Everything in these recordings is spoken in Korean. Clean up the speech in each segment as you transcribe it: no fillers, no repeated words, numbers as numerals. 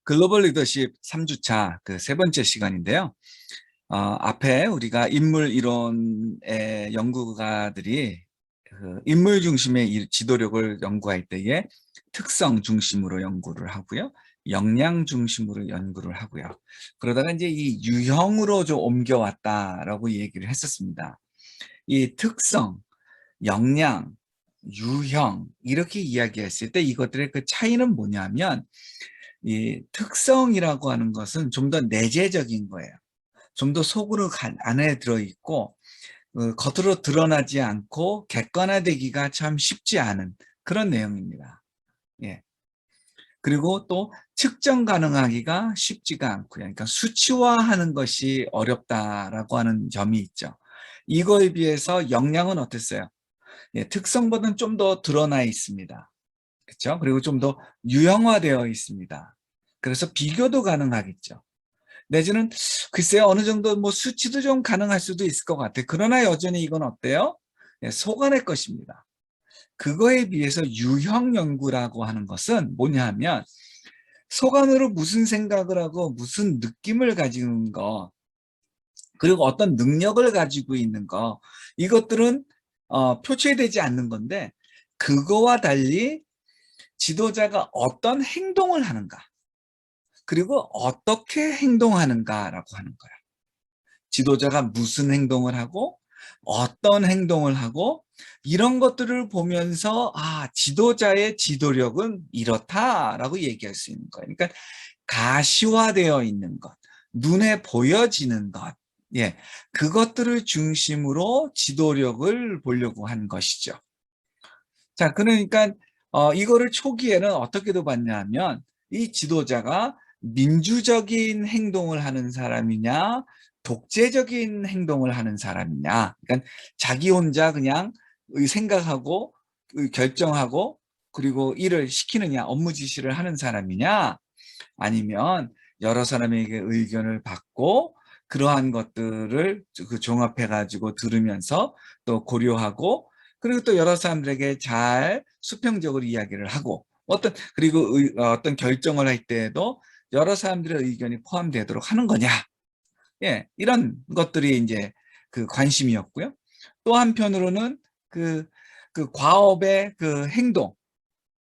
글로벌 리더십 3주차 그 세 번째 시간인데요. 앞에 우리가 인물 이론의 연구가들이 그 인물 중심의 지도력을 연구할 때에 특성 중심으로 연구를 하고요. 역량 중심으로 연구를 하고요. 그러다가 이제 이 유형으로 좀 옮겨왔다라고 얘기를 했었습니다. 이 특성, 역량, 유형 이렇게 이야기했을 때 이것들의 그 차이는 뭐냐면 이 특성이라고 하는 것은 좀 더 내재적인 거예요. 좀 더 속으로 안에 들어있고 겉으로 드러나지 않고 객관화되기가 참 쉽지 않은 그런 내용입니다. 예. 그리고 또 측정 가능하기가 쉽지가 않고요. 그러니까 수치화하는 것이 어렵다라고 하는 점이 있죠. 이거에 비해서 역량은 어땠어요? 예, 특성보다는 좀 더 드러나 있습니다. 그렇죠? 그리고 좀 더 유형화되어 있습니다. 그래서 비교도 가능하겠죠. 내지는 글쎄요, 어느 정도 뭐 수치도 좀 가능할 수도 있을 것 같아요. 그러나 여전히 이건 어때요? 예, 속안의 것입니다. 그거에 비해서 유형 연구라고 하는 것은 뭐냐 하면 속안으로 무슨 생각을 하고 무슨 느낌을 가지는 거, 그리고 어떤 능력을 가지고 있는 거, 이것들은 표출되지 않는 건데, 그거와 달리 지도자가 어떤 행동을 하는가, 그리고 어떻게 행동하는가라고 하는 거예요. 지도자가 무슨 행동을 하고 어떤 행동을 하고 이런 것들을 보면서 지도자의 지도력은 이렇다라고 얘기할 수 있는 거예요. 그러니까 가시화되어 있는 것, 눈에 보여지는 것, 예, 그것들을 중심으로 지도력을 보려고 한 것이죠. 자, 그러니까 이거를 초기에는 어떻게도 봤냐면 이 지도자가 민주적인 행동을 하는 사람이냐, 독재적인 행동을 하는 사람이냐. 그러니까 자기 혼자 그냥 생각하고 결정하고 그리고 일을 시키느냐, 업무 지시를 하는 사람이냐, 아니면 여러 사람에게 의견을 받고 그러한 것들을 그 종합해 가지고 들으면서 또 고려하고 그리고 또 여러 사람들에게 잘 수평적으로 이야기를 하고 그리고 어떤 결정을 할 때에도 여러 사람들의 의견이 포함되도록 하는 거냐. 예, 이런 것들이 이제 그 관심이었고요. 또 한편으로는 그, 그 과업의 그 행동,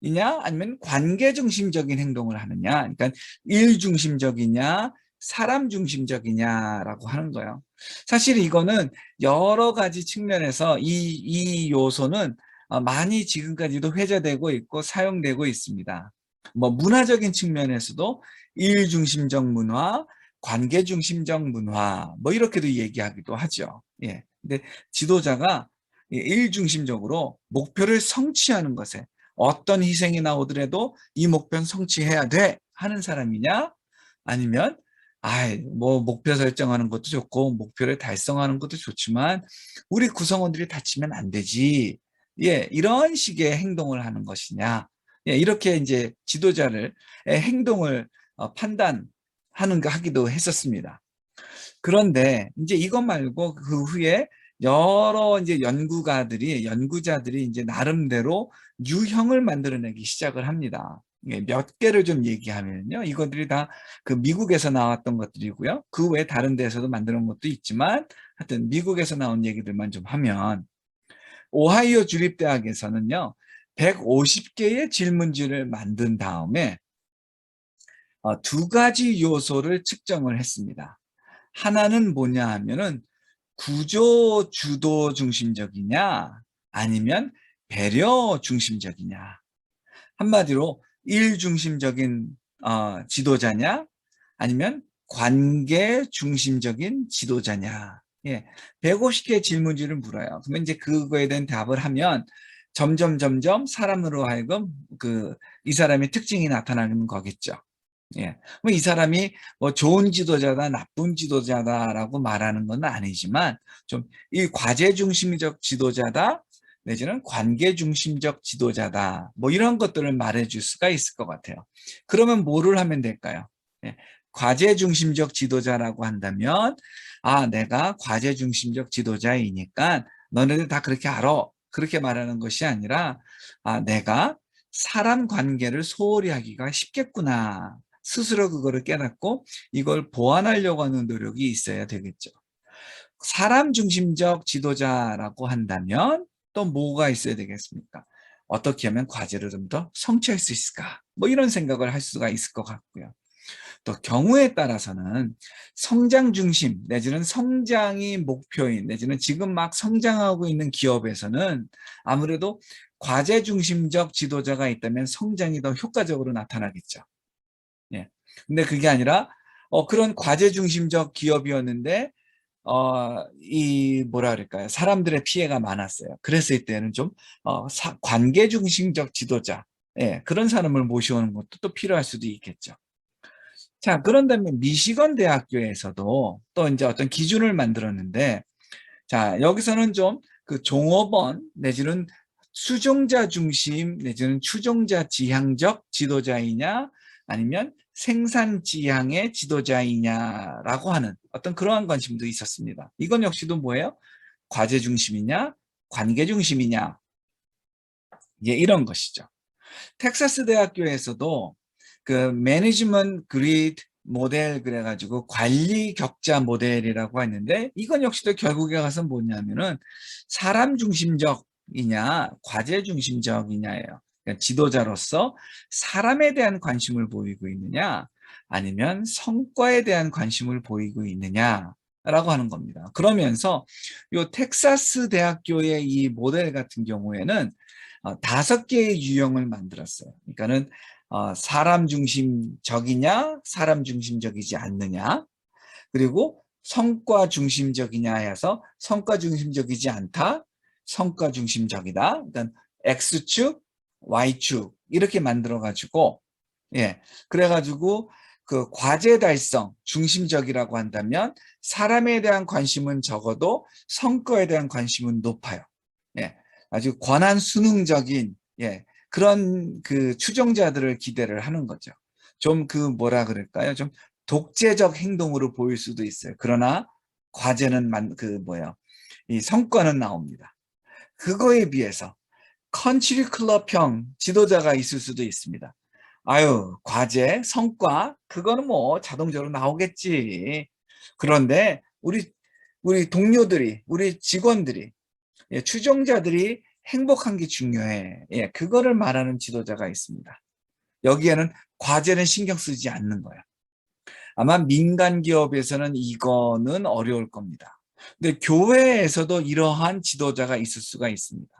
이냐 아니면 관계 중심적인 행동을 하느냐, 그러니까 일 중심적이냐 사람 중심적이냐라고 하는 거예요. 사실 이거는 여러 가지 측면에서 이 요소는 많이 지금까지도 회자되고 있고 사용되고 있습니다. 뭐 문화적인 측면에서도 일 중심적 문화, 관계 중심적 문화 뭐 이렇게도 얘기하기도 하죠. 예. 근데 지도자가 일 중심적으로 목표를 성취하는 것에 어떤 희생이 나오더라도 이 목표는 성취해야 돼 하는 사람이냐, 아니면 뭐 목표 설정하는 것도 좋고 목표를 달성하는 것도 좋지만 우리 구성원들이 다치면 안 되지, 예, 이런 식의 행동을 하는 것이냐, 예, 이렇게 이제 지도자를 행동을 판단하는 거 하기도 했었습니다. 그런데 이제 이것 말고 그 후에 여러 이제 연구자들이 이제 나름대로 유형을 만들어내기 시작을 합니다. 몇 개를 좀 얘기하면요, 이것들이 다 그 미국에서 나왔던 것들이고요. 그 외에 다른 데서도 만드는 것도 있지만 하여튼 미국에서 나온 얘기들만 좀 하면, 오하이오 주립대학에서는요 150개의 질문지를 만든 다음에 두 가지 요소를 측정을 했습니다. 하나는 뭐냐 하면은 구조 주도 중심적이냐 아니면 배려 중심적이냐. 한마디로 일 중심적인 지도자냐 아니면 관계 중심적인 지도자냐. 예, 150개 질문지를 물어요. 그러면 이제 그거에 대한 답을 하면 점점 사람으로 하여금 이 사람의 특징이 나타나는 거겠죠. 예. 뭐 이 사람이 뭐 좋은 지도자다, 나쁜 지도자다라고 말하는 건 아니지만 좀 이 과제 중심적 지도자다, 내지는 관계 중심적 지도자다, 뭐 이런 것들을 말해줄 수가 있을 것 같아요. 그러면 뭐를 하면 될까요? 예. 과제 중심적 지도자라고 한다면 내가 과제 중심적 지도자이니까 너네들 다 그렇게 알아, 그렇게 말하는 것이 아니라 내가 사람 관계를 소홀히 하기가 쉽겠구나, 스스로 그거를 깨닫고 이걸 보완하려고 하는 노력이 있어야 되겠죠. 사람 중심적 지도자라고 한다면 또 뭐가 있어야 되겠습니까? 어떻게 하면 과제를 좀 더 성취할 수 있을까? 뭐 이런 생각을 할 수가 있을 것 같고요. 또 경우에 따라서는 성장 중심 내지는 성장이 목표인 내지는 지금 막 성장하고 있는 기업에서는 아무래도 과제 중심적 지도자가 있다면 성장이 더 효과적으로 나타나겠죠. 예. 근데 그게 아니라 그런 과제 중심적 기업이었는데 이 뭐라 그럴까요? 사람들의 피해가 많았어요. 그랬을 때는 좀 관계 중심적 지도자, 예, 그런 사람을 모셔오는 것도 또 필요할 수도 있겠죠. 자, 그런다면 미시건 대학교에서도 또 이제 어떤 기준을 만들었는데, 자, 여기서는 좀 그 종업원 내지는 수종자 중심 내지는 추종자 지향적 지도자이냐 아니면 생산 지향의 지도자이냐라고 하는 어떤 그러한 관심도 있었습니다. 이건 역시도 뭐예요? 과제 중심이냐 관계 중심이냐, 이제 이런 것이죠. 텍사스 대학교에서도 그 매니지먼트 그리드 모델 그래가지고 관리 격자 모델이라고 했는데, 이건 역시도 결국에 가서 뭐냐면은 사람 중심적이냐 과제 중심적이냐예요. 그러니까 지도자로서 사람에 대한 관심을 보이고 있느냐 아니면 성과에 대한 관심을 보이고 있느냐라고 하는 겁니다. 그러면서 요 텍사스 대학교의 이 모델 같은 경우에는 5개의 유형을 만들었어요. 그러니까는 사람 중심적이냐, 사람 중심적이지 않느냐, 그리고 성과 중심적이냐 해서 성과 중심적이지 않다, 성과 중심적이다. 그러니까 X축, Y축 이렇게 만들어 가지고, 예, 그래가지고 그 과제 달성 중심적이라고 한다면 사람에 대한 관심은 적어도 성과에 대한 관심은 높아요. 예, 아주 권한 수능적인, 예, 그런 그 추종자들을 기대를 하는 거죠. 좀 그 뭐라 그럴까요? 좀 독재적 행동으로 보일 수도 있어요. 그러나 과제는 이 성과는 나옵니다. 그거에 비해서 컨트리 클럽형 지도자가 있을 수도 있습니다. 아유, 과제, 성과, 그거는 뭐 자동적으로 나오겠지. 그런데 우리 동료들이, 우리 직원들이, 예, 추종자들이 행복한 게 중요해. 예, 그거를 말하는 지도자가 있습니다. 여기에는 과제는 신경 쓰지 않는 거야. 아마 민간 기업에서는 이거는 어려울 겁니다. 근데 교회에서도 이러한 지도자가 있을 수가 있습니다.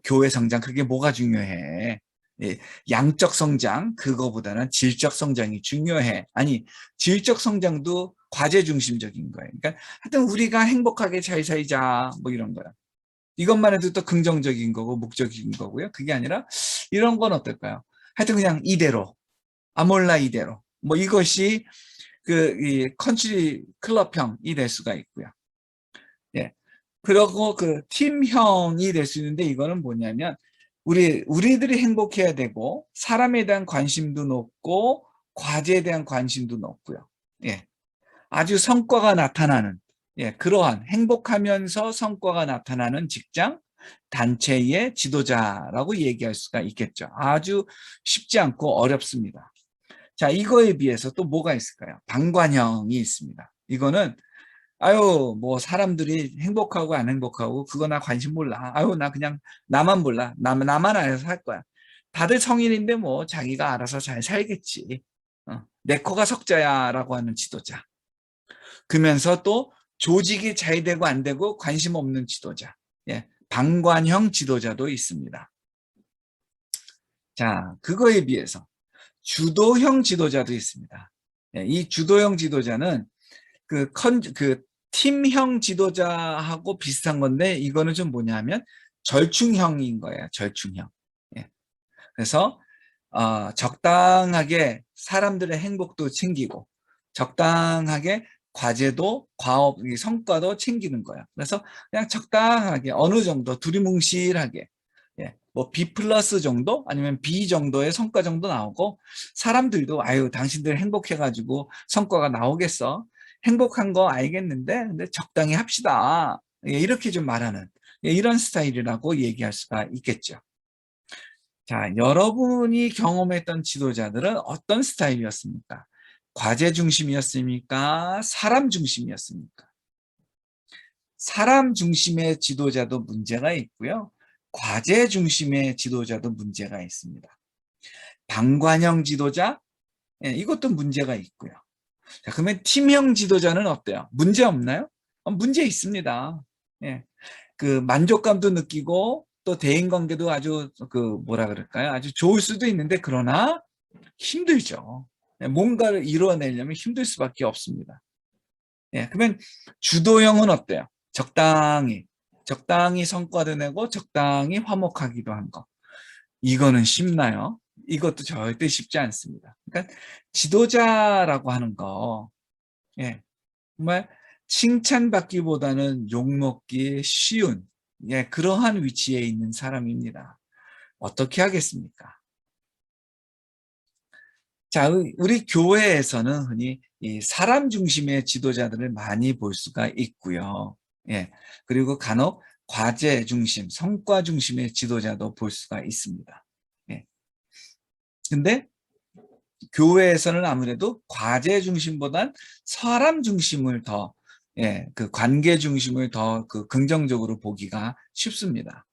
교회 성장, 그게 뭐가 중요해? 예, 양적 성장, 그거보다는 질적 성장이 중요해. 아니, 질적 성장도 과제 중심적인 거예요. 그러니까 하여튼 우리가 행복하게 잘 살자, 뭐 이런 거야. 이것만 해도 또 긍정적인 거고 목적인 거고요. 그게 아니라 이런 건 어떨까요? 하여튼 그냥 이대로, 아몰라 이대로. 뭐 이것이 이 컨트리 클럽형이 될 수가 있고요. 예. 그리고 그 팀형이 될 수 있는데, 이거는 뭐냐면 우리들이 행복해야 되고 사람에 대한 관심도 높고 과제에 대한 관심도 높고요. 예. 아주 성과가 나타나는, 예, 그러한 행복하면서 성과가 나타나는 직장 단체의 지도자라고 얘기할 수가 있겠죠. 아주 쉽지 않고 어렵습니다. 자, 이거에 비해서 또 뭐가 있을까요? 방관형이 있습니다. 이거는 아유, 뭐 사람들이 행복하고 안 행복하고 그거 나 관심 몰라. 아유, 나 그냥 나만 몰라. 나만 알아서 할 거야. 다들 성인인데 뭐 자기가 알아서 잘 살겠지. 내 코가 석자야라고 하는 지도자. 그러면서 또 조직이 잘 되고 안 되고 관심 없는 지도자. 예, 방관형 지도자도 있습니다. 자, 그거에 비해서 주도형 지도자도 있습니다. 예, 이 주도형 지도자는 그 팀형 지도자하고 비슷한 건데, 이거는 좀 뭐냐면 절충형인 거예요. 절충형. 예. 그래서 적당하게 사람들의 행복도 챙기고 적당하게 과제도 과업 성과도 챙기는 거야. 그래서 그냥 적당하게 어느 정도 두리뭉실하게, 예, 뭐 B 플러스 정도 아니면 B 정도의 성과 정도 나오고, 사람들도 아유 당신들 행복해가지고 성과가 나오겠어, 행복한 거 알겠는데 근데 적당히 합시다, 예, 이렇게 좀 말하는, 예, 이런 스타일이라고 얘기할 수가 있겠죠. 자, 여러분이 경험했던 지도자들은 어떤 스타일이었습니까? 과제 중심이었습니까? 사람 중심이었습니까? 사람 중심의 지도자도 문제가 있고요. 과제 중심의 지도자도 문제가 있습니다. 방관형 지도자, 이것도 문제가 있고요. 자, 그러면 팀형 지도자는 어때요? 문제 없나요? 문제 있습니다. 예. 그 만족감도 느끼고 또 대인 관계도 아주 그 뭐라 그럴까요? 아주 좋을 수도 있는데 그러나 힘들죠. 뭔가를 이루어내려면 힘들 수밖에 없습니다. 예, 그러면 주도형은 어때요? 적당히 성과도 내고 적당히 화목하기도 한 거. 이거는 쉽나요? 이것도 절대 쉽지 않습니다. 그러니까 지도자라고 하는 거, 예, 정말 칭찬받기보다는 욕먹기 쉬운, 예, 그러한 위치에 있는 사람입니다. 어떻게 하겠습니까? 자, 우리 교회에서는 흔히 이 사람 중심의 지도자들을 많이 볼 수가 있고요. 예. 그리고 간혹 과제 중심, 성과 중심의 지도자도 볼 수가 있습니다. 예. 근데 교회에서는 아무래도 과제 중심보단 사람 중심을 더, 예, 그 관계 중심을 더 그 긍정적으로 보기가 쉽습니다.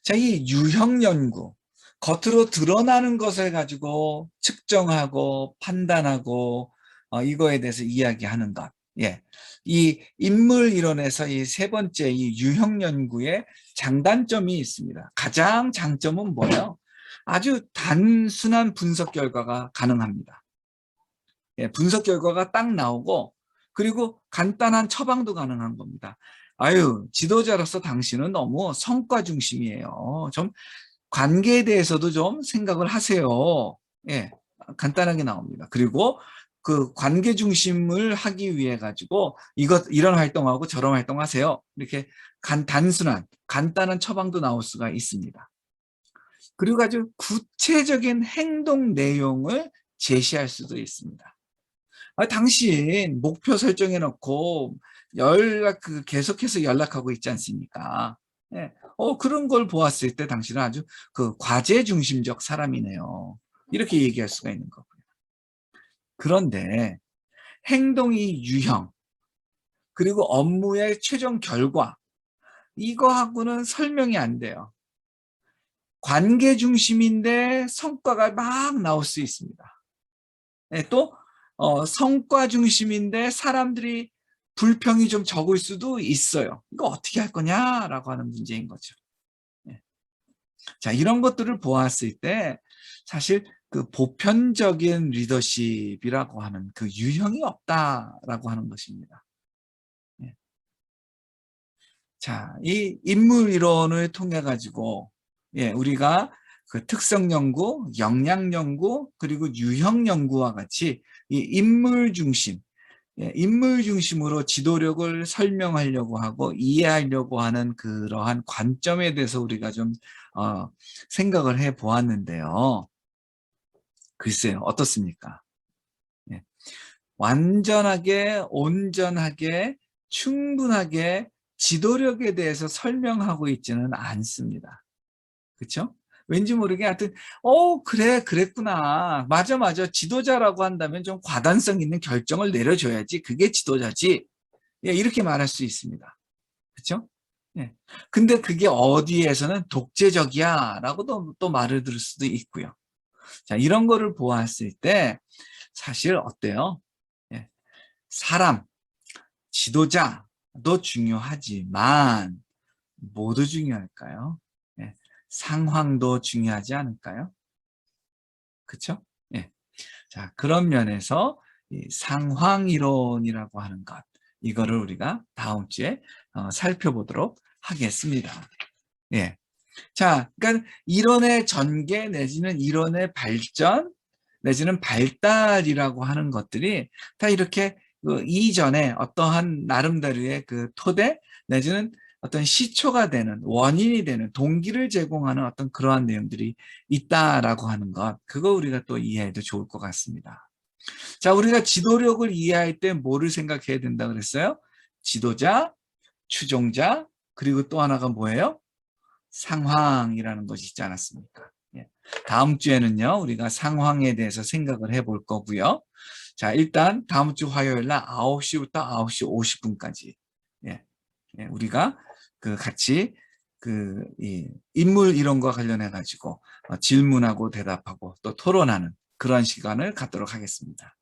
자, 이 유형 연구, 겉으로 드러나는 것을 가지고 측정하고 판단하고 이거에 대해서 이야기하는 것. 예. 이 인물 이론에서 이 세 번째 이 유형 연구의 장단점이 있습니다. 가장 장점은 뭐예요? 아주 단순한 분석 결과가 가능합니다. 예, 분석 결과가 딱 나오고 그리고 간단한 처방도 가능한 겁니다. 아유, 지도자로서 당신은 너무 성과 중심이에요. 좀 관계에 대해서도 좀 생각을 하세요. 예, 간단하게 나옵니다. 그리고 그 관계 중심을 하기 위해 가지고 이런 활동하고 저런 활동하세요. 이렇게 단순한 간단한 처방도 나올 수가 있습니다. 그리고 아주 구체적인 행동 내용을 제시할 수도 있습니다. 당신 목표 설정해 놓고 계속해서 연락하고 있지 않습니까? 예. 그런 걸 보았을 때 당신은 아주 그 과제 중심적 사람이네요. 이렇게 얘기할 수가 있는 거고요. 그런데 행동이 유형, 그리고 업무의 최종 결과, 이거하고는 설명이 안 돼요. 관계 중심인데 성과가 막 나올 수 있습니다. 예, 또 성과 중심인데 사람들이 불평이 좀 적을 수도 있어요. 이거 어떻게 할 거냐라고 하는 문제인 거죠. 예. 자, 이런 것들을 보았을 때 사실 그 보편적인 리더십이라고 하는 그 유형이 없다라고 하는 것입니다. 예. 자, 이 인물 이론을 통해 가지고 예, 우리가 그 특성 연구, 역량 연구, 그리고 유형 연구와 같이 이 인물 중심, 예, 인물 중심으로 지도력을 설명하려고 하고 이해하려고 하는 그러한 관점에 대해서 우리가 좀 생각을 해 보았는데요. 글쎄요, 어떻습니까? 예, 완전하게, 온전하게, 충분하게 지도력에 대해서 설명하고 있지는 않습니다. 그렇죠? 왠지 모르게 하여튼 그래 그랬구나. 맞아 맞아. 지도자라고 한다면 좀 과단성 있는 결정을 내려줘야지. 그게 지도자지. 예, 이렇게 말할 수 있습니다. 그렇죠? 예. 근데 그게 어디에서는 독재적이야라고도 또 말을 들을 수도 있고요. 자, 이런 거를 보았을 때 사실 어때요? 예. 사람, 지도자도 중요하지만 모두 중요할까요? 예. 상황도 중요하지 않을까요? 그렇죠? 예. 자, 그런 면에서 이 상황 이론이라고 하는 것, 이거를 우리가 다음 주에 살펴보도록 하겠습니다. 예. 자, 그러니까 이론의 전개 내지는 이론의 발전 내지는 발달이라고 하는 것들이 다 이렇게 그 이전에 어떠한 나름대로의 그 토대 내지는 어떤 시초가 되는 원인이 되는 동기를 제공하는 어떤 그러한 내용들이 있다라고 하는 것, 그거 우리가 또 이해해도 좋을 것 같습니다. 자, 우리가 지도력을 이해할 때 뭐를 생각해야 된다 그랬어요? 지도자, 추종자, 그리고 또 하나가 뭐예요? 상황이라는 것이 있지 않았습니까? 예. 다음 주에는요, 우리가 상황에 대해서 생각을 해볼 거고요. 자, 일단 다음 주 화요일 날 9시부터 9시 50분까지 우리가 그 같이 이 인물 이론과 관련해 가지고 질문하고 대답하고 또 토론하는 그런 시간을 갖도록 하겠습니다.